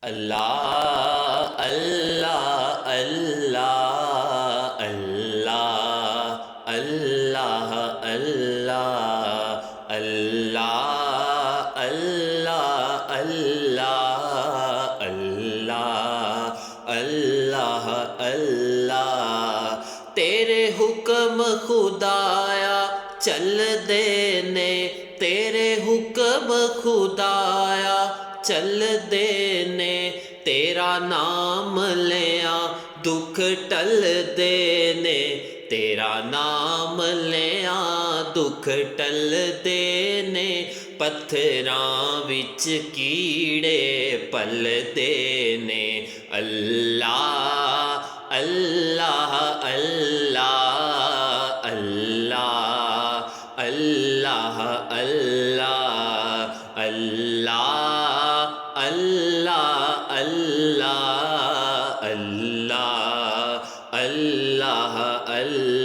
اللہ اللہ اللہ اللہ اللہ اللہ اللہ اللہ اللہ اللہ اللہ اللہ تیرے حکم خدایا چل دے نے تیرے حکم خدایا چل دے نے تیرا نام لیا دکھ ٹل دے نے تیرا نام لیا دکھ ٹل دے نے پتھراں وچ کیڑے پل دے نے اللہ اللہ اللہ اللہ اللہ اللہ اللہ اللہ اللہ اللہ اللہ اللہ